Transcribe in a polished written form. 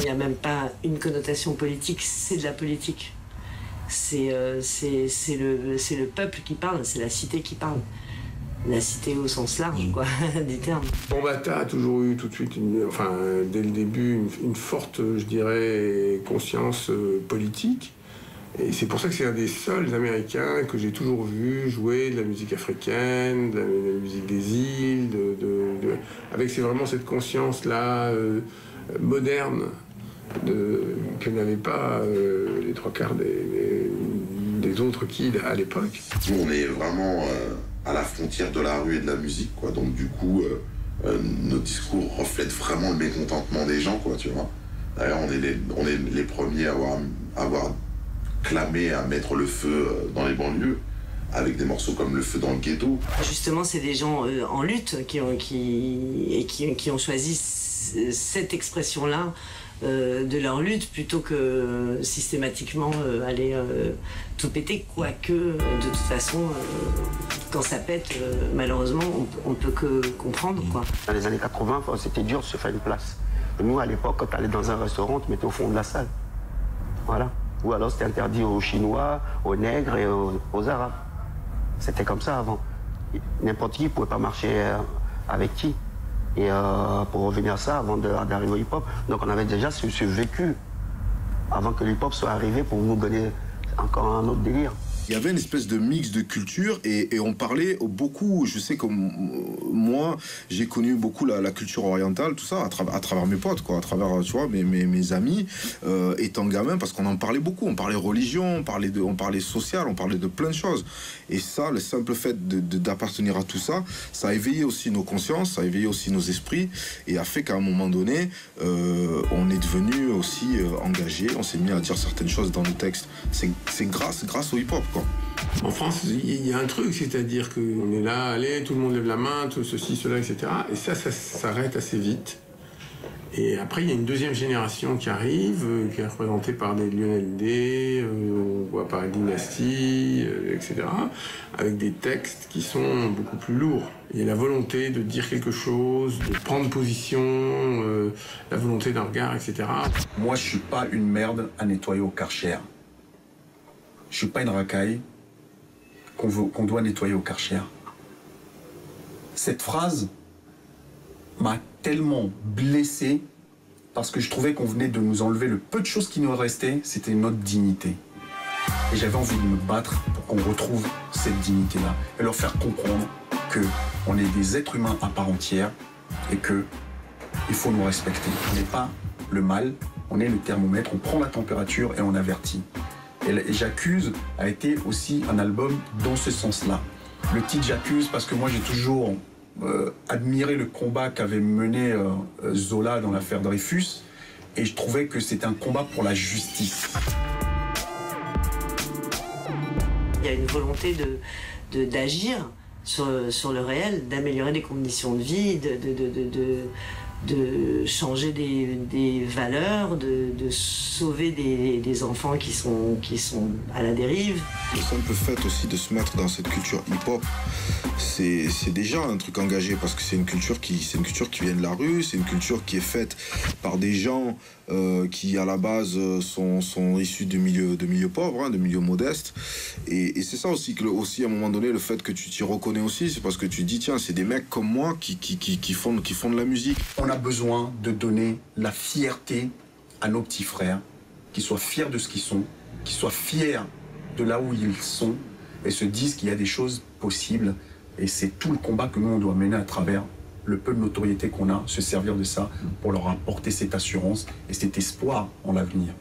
n'y a même pas une connotation politique, c'est de la politique. C'est le peuple qui parle, c'est la cité qui parle. La cité au sens large, quoi, des termes. Bambaataa a toujours eu tout de suite, dès le début, une forte, je dirais, conscience politique. Et c'est pour ça que c'est un des seuls Américains que j'ai toujours vu jouer de la musique africaine, de la musique des îles, avec vraiment cette conscience-là moderne que n'avaient pas les trois quarts des autres kids à l'époque. On est vraiment à la frontière de la rue et de la musique, quoi. Donc du coup, nos discours reflètent vraiment le mécontentement des gens, quoi, tu vois. D'ailleurs, on est les premiers à avoir clamé à mettre le feu dans les banlieues, avec des morceaux comme Le Feu dans le ghetto. Justement, c'est des gens en lutte qui ont choisi cette expression-là de leur lutte plutôt que systématiquement aller tout péter, quoique de toute façon quand ça pète malheureusement on peut que comprendre, quoi. Dans les années 80 c'était dur de se faire une place. Et nous à l'époque quand tu allais dans un restaurant tu mettais au fond de la salle, voilà. Ou alors c'était interdit aux Chinois, aux Nègres et aux Arabes. C'était comme ça avant. N'importe qui ne pouvait pas marcher avec qui. Et pour revenir à ça, avant d'arriver au hip-hop, donc on avait déjà ce vécu avant que le hip-hop soit arrivé pour nous donner encore un autre délire. Il y avait une espèce de mix de culture et on parlait beaucoup, je sais que moi, j'ai connu beaucoup la culture orientale, tout ça, à travers mes potes, quoi, à travers, tu vois, mes amis, étant gamin, parce qu'on en parlait beaucoup, on parlait religion, on parlait social, on parlait de plein de choses. Et ça, le simple fait d'appartenir à tout ça, ça a éveillé aussi nos consciences, ça a éveillé aussi nos esprits, et a fait qu'à un moment donné, on est devenu aussi engagé, on s'est mis à dire certaines choses dans nos textes. C'est grâce au hip-hop. En France, il y a un truc, c'est-à-dire qu'on est là, allez, tout le monde lève la main, tout ceci, cela, etc. Et ça s'arrête assez vite. Et après, il y a une deuxième génération qui arrive, qui est représentée par des Lionel D, on voit par Dynasty, etc., avec des textes qui sont beaucoup plus lourds. Il y a la volonté de dire quelque chose, de prendre position, la volonté d'un regard, etc. Moi, je suis pas une merde à nettoyer au Karcher. Je suis pas une racaille qu'on doit nettoyer au Karcher. Cette phrase m'a tellement blessé parce que je trouvais qu'on venait de nous enlever le peu de choses qui nous restaient, c'était notre dignité. Et j'avais envie de me battre pour qu'on retrouve cette dignité-là et leur faire comprendre qu'on est des êtres humains à part entière et qu'il faut nous respecter. On n'est pas le mal, on est le thermomètre, on prend la température et on avertit. Et J'accuse a été aussi un album dans ce sens-là. Le titre J'accuse parce que moi j'ai toujours admiré le combat qu'avait mené Zola dans l'affaire Dreyfus et je trouvais que c'était un combat pour la justice. Il y a une volonté d'agir sur le réel, d'améliorer les conditions de vie, de changer des valeurs, de sauver des enfants qui sont à la dérive. Le simple fait aussi de se mettre dans cette culture hip-hop, c'est déjà un truc engagé parce que c'est une culture qui vient de la rue, c'est une culture qui est faite par des gens qui à la base sont issus de milieux pauvres, hein, de milieux modestes. Et c'est ça aussi que à un moment donné, le fait que tu t'y reconnais aussi, c'est parce que tu dis tiens, c'est des mecs comme moi qui font de la musique. On a besoin de donner la fierté à nos petits frères, qu'ils soient fiers de ce qu'ils sont, qu'ils soient fiers de là où ils sont et se disent qu'il y a des choses possibles. Et c'est tout le combat que nous, on doit mener à travers le peu de notoriété qu'on a, se servir de ça pour leur apporter cette assurance et cet espoir en l'avenir.